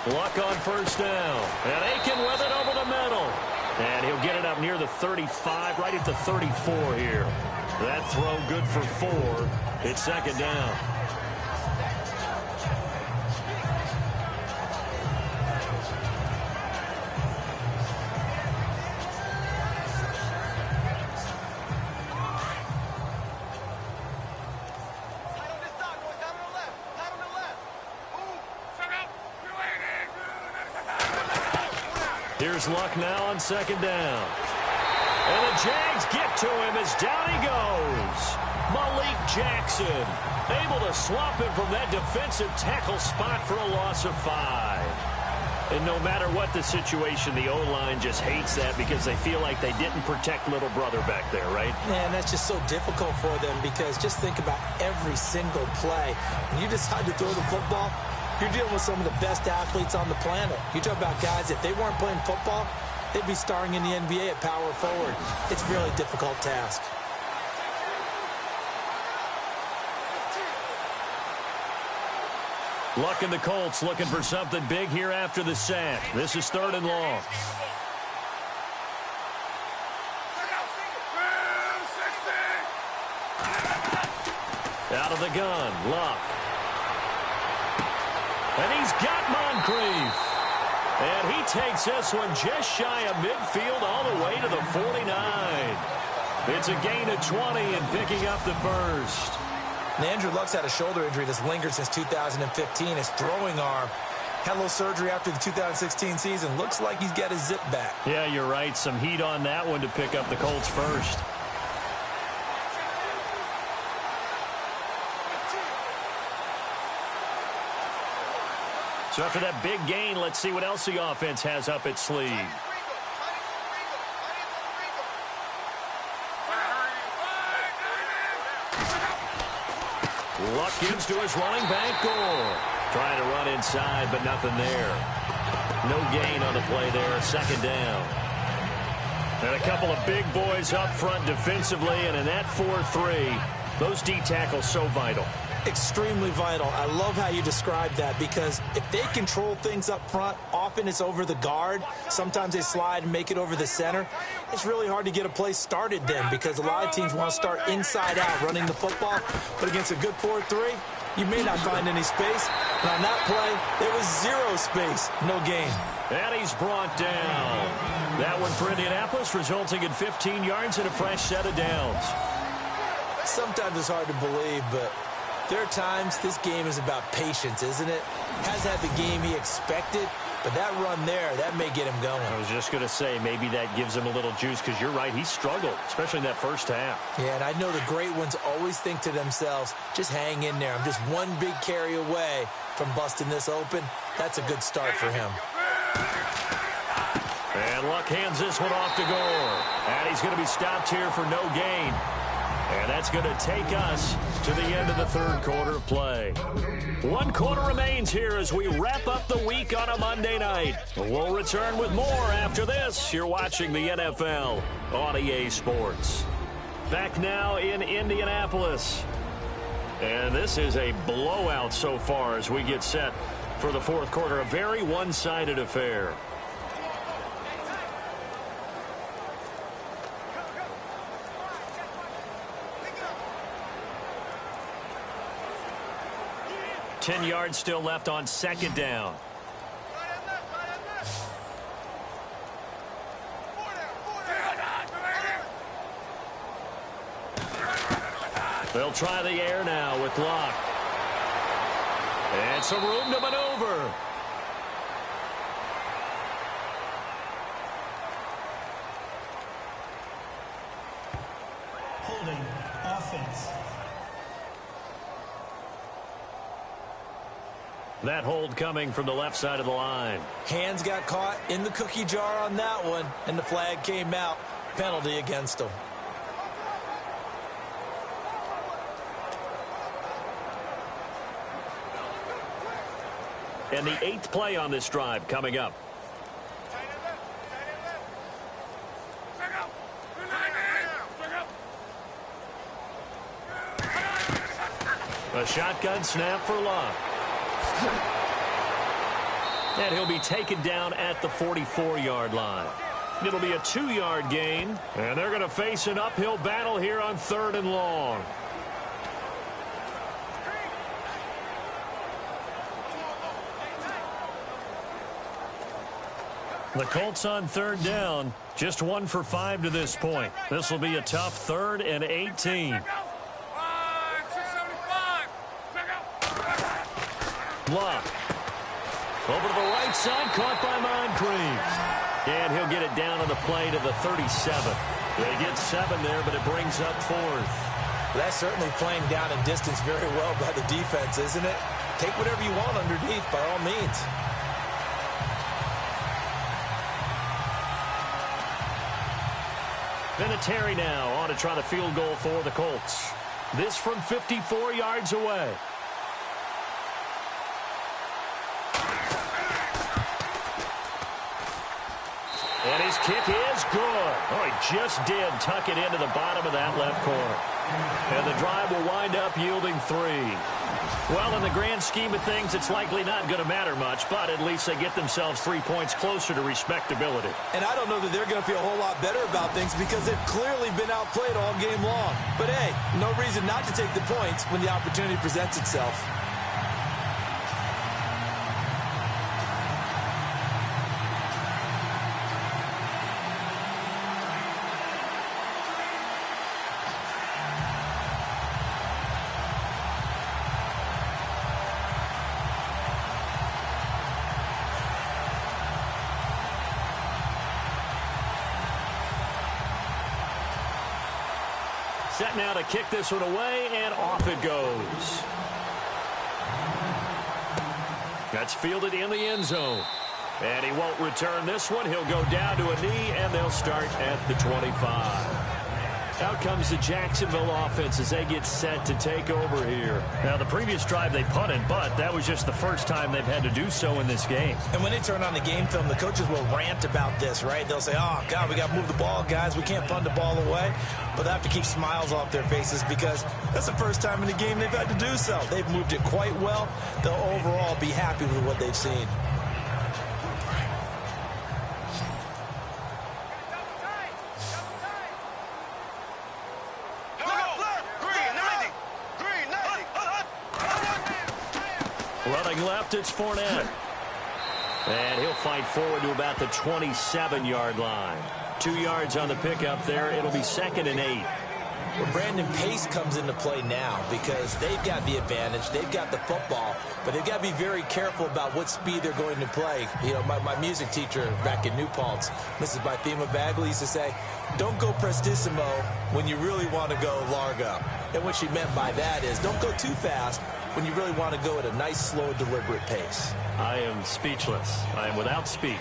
Luck on first down. And Aiken with it over the middle. And he'll get it up near the 35, right at the 34 here. That throw good for 4. It's second down. Here's Luck now on second down. And the Jags get to him as down he goes. Malik Jackson able to swap him from that defensive tackle spot for a loss of 5. And no matter what the situation, the O-line just hates that because they feel like they didn't protect little brother back there, right? Man, that's just so difficult for them because just think about every single play. When you decide to throw the football, you're dealing with some of the best athletes on the planet. You talk about guys, if they weren't playing football, they'd be starring in the NBA at power forward. It's a really difficult task. Luck and the Colts looking for something big here after the sack. This is 3rd and long. Out of the gun, Luck. And he's got Moncrief. And he takes this one just shy of midfield all the way to the 49. It's a gain of 20 and picking up the first. And Andrew Luck's had a shoulder injury that's lingered since 2015. His throwing arm had a little surgery after the 2016 season. Looks like he's got his zip back. Yeah, you're right. Some heat on that one to pick up the Colts first. So after that big gain, let's see what else the offense has up its sleeve. Luck gives to his running back, Gore. Trying to run inside, but nothing there. No gain on the play there, second down. And a couple of big boys up front defensively, and in that 4-3, those D tackles so vital. Extremely vital. I love how you described that, because if they control things up front, often it's over the guard. Sometimes they slide and make it over the center. It's really hard to get a play started then, because a lot of teams want to start inside out running the football. But against a good 4-3, you may not find any space. And on that play, there was zero space. No gain. And he's brought down. That one for Indianapolis, resulting in 15 yards and a fresh set of downs. Sometimes it's hard to believe, but there are times this game is about patience, isn't it? Hasn't had the game he expected, but that run there, that may get him going. I was just going to say, maybe that gives him a little juice, because you're right, he struggled, especially in that first half. Yeah, and I know the great ones always think to themselves, just hang in there. I'm just one big carry away from busting this open. That's a good start for him. And Luck hands this one off to Gore. And he's going to be stopped here for no gain. And that's going to take us to the end of the third quarter of play. 1 quarter remains here as we wrap up the week on a Monday night. We'll return with more after this. You're watching the NFL on EA Sports. Back now in Indianapolis. And this is a blowout so far as we get set for the fourth quarter. A very one-sided affair. Ten yards still left on second down. They'll try the air now with Luck. And some room to maneuver. Holding offense. That hold coming from the left side of the line. Hands got caught in the cookie jar on that one, and the flag came out. Penalty against him. And the 8th play on this drive coming up. A shotgun snap for Luck. And he'll be taken down at the 44-yard line. It'll be a 2-yard gain, and they're going to face an uphill battle here on 3rd and long. The Colts on 3rd down, just 1 for 5 to this point. This will be a tough 3rd and 18. Luck. Over to the right side, caught by Moncrief. And he'll get it down on the play to the 37. They get 7 there, but it brings up 4th. That's certainly playing down and distance very well by the defense, isn't it? Take whatever you want underneath, by all means. Vinatieri now on to try the field goal for the Colts. This from 54 yards away. And his kick is good. Oh, he just did tuck it into the bottom of that left corner. And the drive will wind up yielding 3. Well, in the grand scheme of things, it's likely not going to matter much, but at least they get themselves 3 points closer to respectability. And I don't know that they're going to feel a whole lot better about things, because they've clearly been outplayed all game long. But hey, no reason not to take the points when the opportunity presents itself. Set now to kick this one away, and off it goes. That's fielded in the end zone. And he won't return this one. He'll go down to a knee, and they'll start at the 25. Out comes the Jacksonville offense as they get set to take over here. Now, the previous drive they punted, but that was just the first time they've had to do so in this game. And when they turn on the game film, the coaches will rant about this, right? They'll say, oh, God, we got to move the ball, guys. We can't punt the ball away. But they have to keep smiles off their faces because that's the first time in the game they've had to do so. They've moved it quite well. They'll overall be happy with what they've seen. Running left, it's Fournette. And he'll fight forward to about the 27-yard line. 2 yards on the pickup there. It'll be 2nd and 8. Well, Brandon, pace comes into play now because they've got the advantage. They've got the football, but they've got to be very careful about what speed they're going to play. You know, my music teacher back in New Paltz, Mrs. Bythema Bagley, used to say, don't go prestissimo when you really want to go largo. And what she meant by that is don't go too fast when you really want to go at a nice, slow, deliberate pace. I am speechless. I am without speech.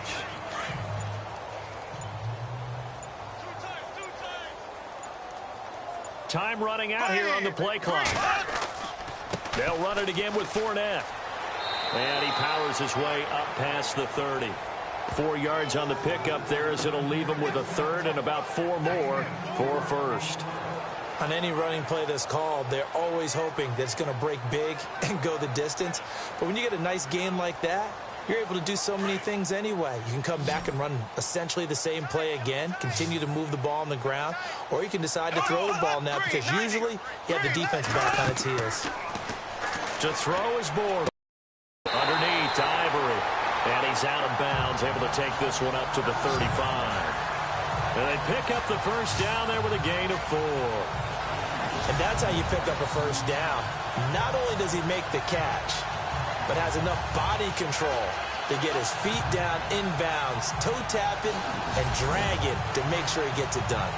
Time running out here on the play clock. They'll run it again with Fournette. And he powers his way up past the 30. 4 yards on the pickup there as it'll leave him with a third and about 4 more for first. On any running play that's called, they're always hoping that it's going to break big and go the distance. But when you get a nice game like that, you're able to do so many things anyway. You can come back and run essentially the same play again, continue to move the ball on the ground, or you can decide to throw the ball now because usually you have the defense back on its heels. To throw is Bortles. Underneath, Ivory. And he's out of bounds, able to take this one up to the 35. And they pick up the first down there with a gain of 4. And that's how you pick up a first down. Not only does he make the catch, but has enough body control to get his feet down inbounds, toe tapping and dragging to make sure he gets it done.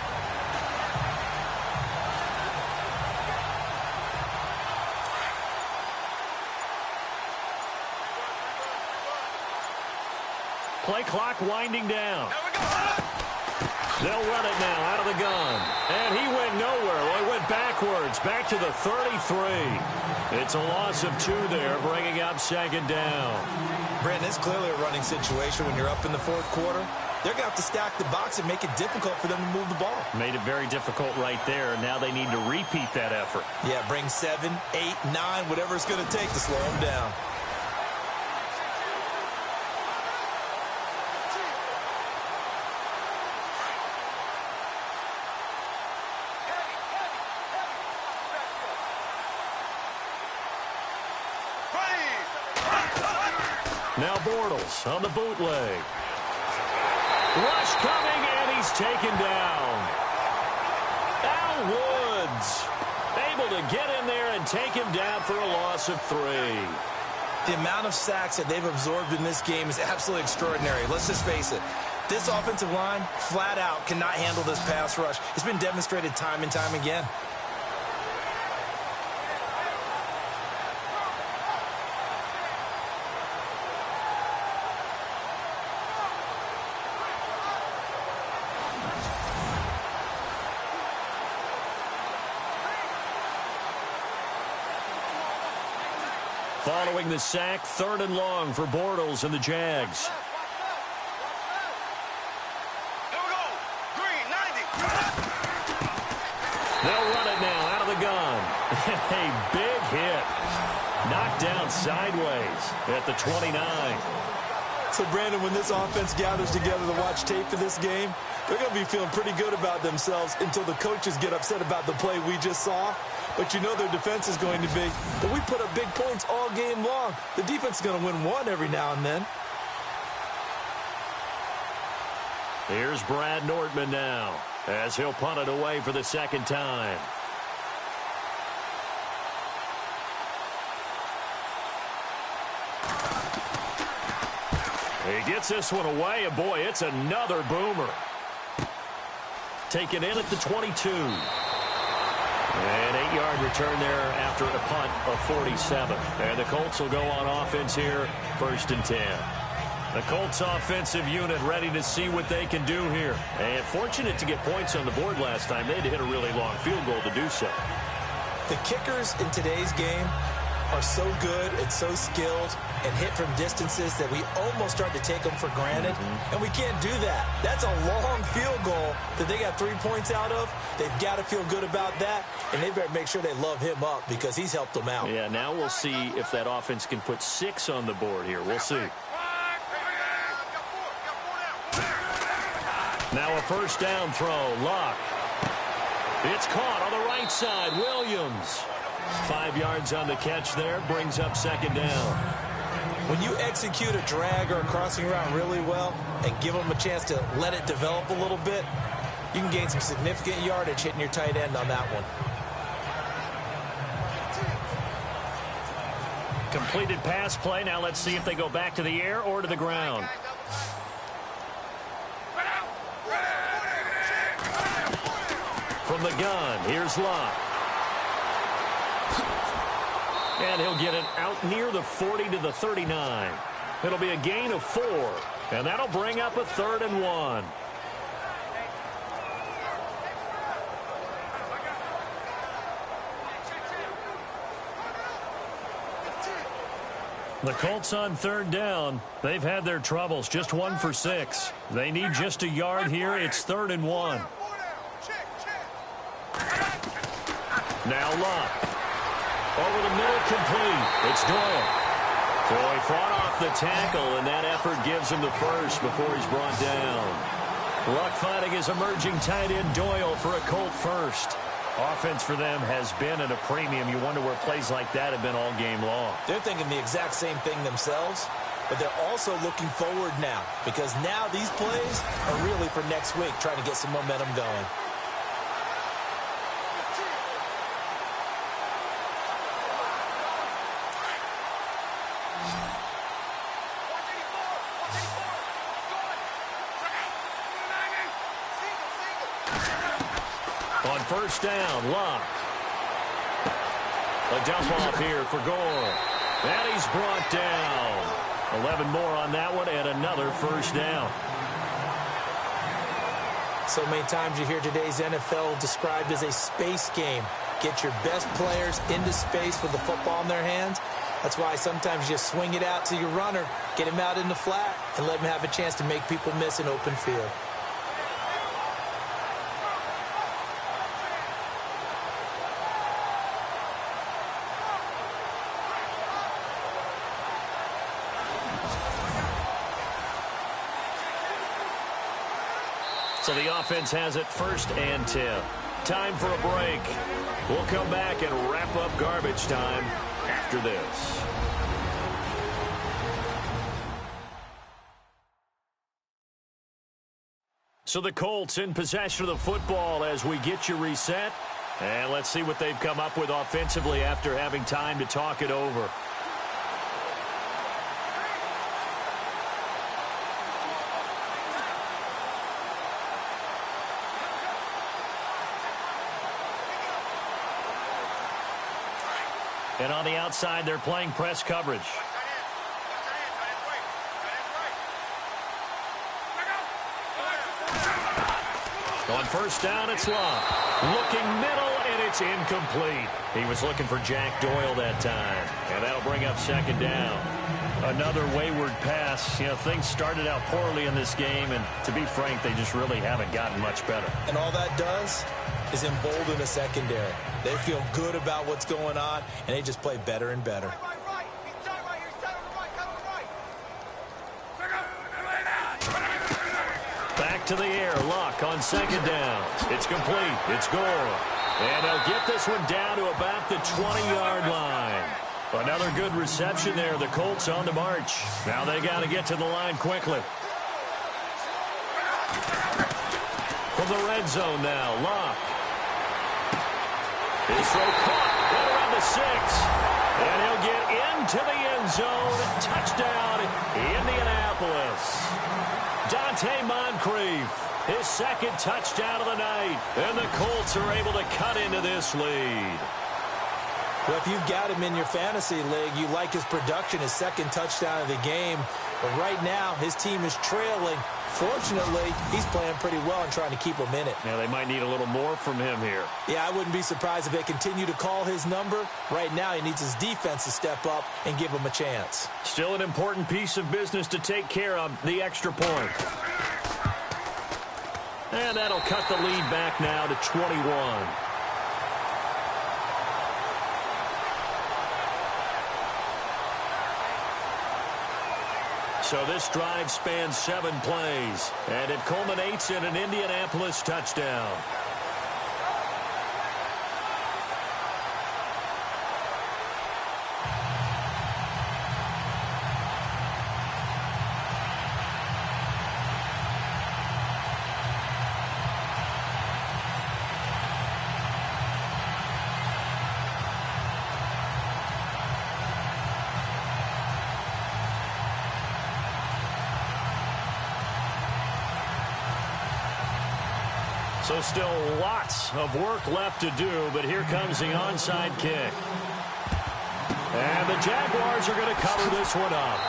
Play clock winding down. They'll run it now out of the gun. And he went nowhere. Well, he went backwards, back to the 33. It's a loss of 2 there, bringing up 2nd down. Brandon, it's clearly a running situation when you're up in the 4th quarter. They're going to have to stack the box and make it difficult for them to move the ball. Made it very difficult right there. Now they need to repeat that effort. Yeah, bring 7, 8, 9, whatever it's going to take to slow them down. Now Bortles on the bootleg. Rush coming, and he's taken down. Al Woods able to get in there and take him down for a loss of 3. The amount of sacks that they've absorbed in this game is absolutely extraordinary. Let's just face it. This offensive line, flat out, cannot handle this pass rush. It's been demonstrated time and time again. Following the sack, 3rd and long for Bortles and the Jags. Here we go. Green, 90. They'll run it now out of the gun. A big hit. Knocked down sideways at the 29. So, Brandon, when this offense gathers together to watch tape for this game, they're going to be feeling pretty good about themselves until the coaches get upset about the play we just saw. But you know their defense is going to be, but we put up big points all game long. The defense is going to win one every now and then. Here's Brad Nordman now as he'll punt it away for the 2nd time. He gets this one away, and boy, it's another boomer. Taken in at the 22. An 8-yard return there after a punt of 47. And the Colts will go on offense here, 1st and 10. The Colts offensive unit ready to see what they can do here. And fortunate to get points on the board last time. They had to hit a really long field goal to do so. The kickers in today's game are so good and so skilled and hit from distances that we almost start to take them for granted. And we can't do that. That's a long field goal that they got 3 points out of. They've got to feel good about that, and they better make sure they love him up because he's helped them out. Yeah, now we'll see if that offense can put 6 on the board here. We'll see. Now a 1st down throw. Luck. It's caught on the right side. Williams. 5 yards on the catch there. Brings up 2nd down. When you execute a drag or a crossing route really well and give them a chance to let it develop a little bit, you can gain some significant yardage hitting your tight end on that one. Completed pass play. Now let's see if they go back to the air or to the ground. From the gun, here's Luck. And he'll get it out near the 40 to the 39. It'll be a gain of 4. And that'll bring up a 3rd and 1. The Colts on 3rd down. They've had their troubles. Just 1 for 6. They need just a yard here. It's 3rd and 1. Now Luck. Over the middle, complete. It's Doyle. So he fought off the tackle, and that effort gives him the first before he's brought down. Luck finding his emerging tight end Doyle for a Colt first. Offense for them has been at a premium. You wonder where plays like that have been all game long. They're thinking the exact same thing themselves, but they're also looking forward now because now these plays are really for next week, trying to get some momentum going. On 1st down, Luck. A dump off here for Gore. And he's brought down. 11 more on that one and another 1st down. So many times you hear today's NFL described as a space game. Get your best players into space with the football in their hands. That's why sometimes you just swing it out to your runner, get him out in the flat, and let him have a chance to make people miss an open field. So the offense has it 1st and 10. Time for a break. We'll come back and wrap up garbage time after this. So the Colts in possession of the football as we get you reset. And let's see what they've come up with offensively after having time to talk it over. And on the outside, they're playing press coverage. On 1st down, it's Luck. Looking middle, and it's incomplete. He was looking for Jack Doyle that time. And that'll bring up 2nd down. Another wayward pass. You know, things started out poorly in this game, and to be frank, they just really haven't gotten much better. And all that does is embolden the secondary. They feel good about what's going on, and they just play better and better. Back to the air. Luck on 2nd down. It's complete. It's Gore. And they'll get this one down to about the 20-yard line. Another good reception there. The Colts on the march. Now they got to get to the line quickly. From the red zone now, Luck. His throw caught right around the 6. And he'll get into the end zone. Touchdown, Indianapolis. Dante Moncrief, his second touchdown of the night. And the Colts are able to cut into this lead. Well, if you've got him in your fantasy league, you like his production, his second touchdown of the game. But right now, his team is trailing. Fortunately, he's playing pretty well and trying to keep him in it. Yeah, they might need a little more from him here. Yeah, I wouldn't be surprised if they continue to call his number. Right now, he needs his defense to step up and give him a chance. Still an important piece of business to take care of, the extra point. And that'll cut the lead back now to 21. So this drive spans 7 plays, and it culminates in an Indianapolis touchdown. So still lots of work left to do, but here comes the onside kick. And the Jaguars are going to cover this one up.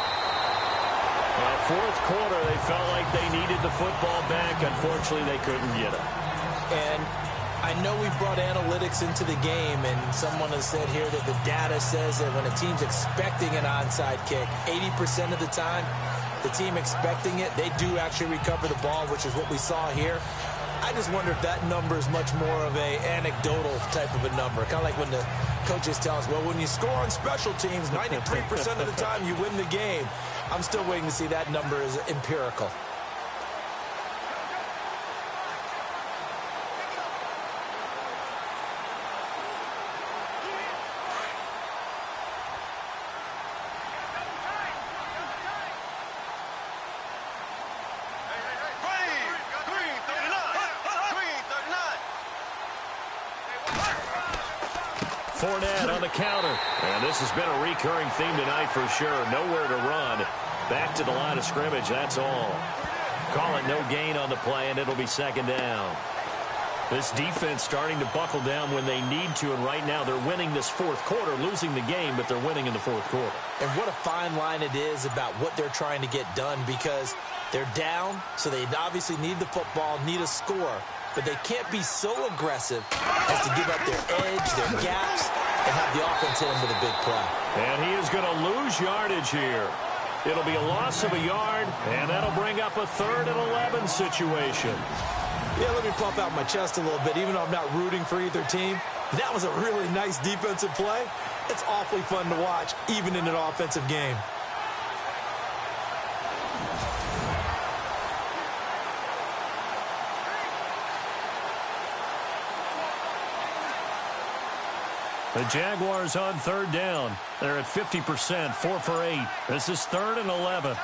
Fourth quarter, they felt like they needed the football back. Unfortunately, they couldn't get it. And I know we brought analytics into the game, and someone has said here that the data says that when a team's expecting an onside kick, 80% of the time, the team expecting it, they do actually recover the ball, which is what we saw here. I just wonder if that number is much more of a anecdotal type of a number. Kind of like when the coaches tell us, well, when you score on special teams, 93% of the time you win the game. I'm still waiting to see that number is empirical. Fournette on the counter. And this has been a recurring theme tonight for sure. Nowhere to run. Back to the line of scrimmage, that's all. Call it no gain on the play, and it'll be second down. This defense starting to buckle down when they need to, and right now they're winning this fourth quarter, losing the game, but they're winning in the fourth quarter. And what a fine line it is about what they're trying to get done, because they're down, so they obviously need the football, need a score. But they can't be so aggressive as to give up their edge, their gaps, and have the offense hit them with a big play. And he is going to lose yardage here. It'll be a loss of a yard, and that'll bring up a 3rd and 11 situation. Yeah, let me puff out my chest a little bit, even though I'm not rooting for either team. That was a really nice defensive play. It's awfully fun to watch, even in an offensive game. The Jaguars on 3rd down. They're at 50%, 4 for 8. This is 3rd and 11.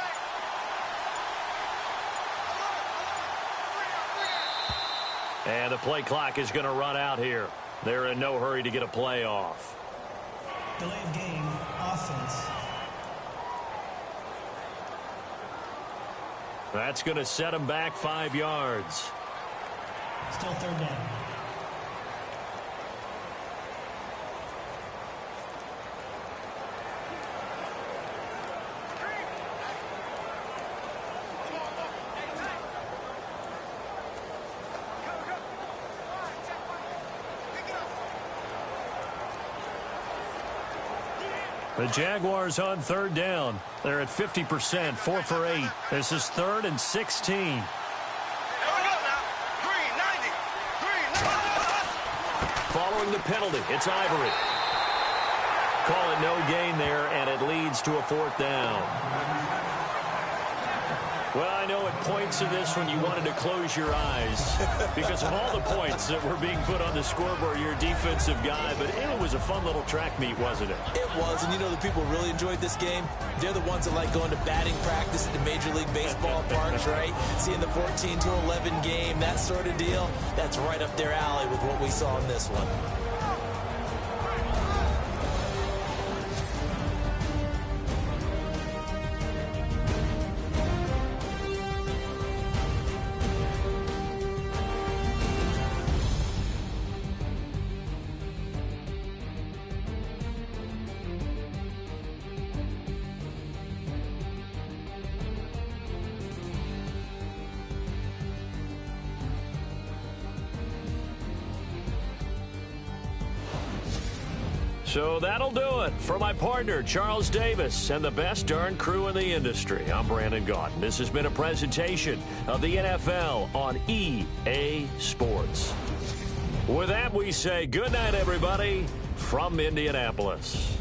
And the play clock is going to run out here. They're in no hurry to get a play off. Delayed game, offense. That's going to set them back 5 yards. Still 3rd down. The Jaguars on 3rd down. They're at 50%, 4 for 8. This is 3rd and 16. Here we go now. 390. Following the penalty, it's Ivory. Call it no gain there, and it leads to a 4th down. Well, I know at points of this when you wanted to close your eyes because of all the points that were being put on the scoreboard, you're a defensive guy, but it was a fun little track meet, wasn't it? It was, and you know the people really enjoyed this game? They're the ones that like going to batting practice at the Major League Baseball parks, right? Seeing the 14-11 game, that sort of deal. That's right up their alley with what we saw in this one. So that'll do it. For my partner, Charles Davis, and the best darn crew in the industry, I'm Brandon Gaudin. This has been a presentation of the NFL on EA Sports. With that, we say good night, everybody, from Indianapolis.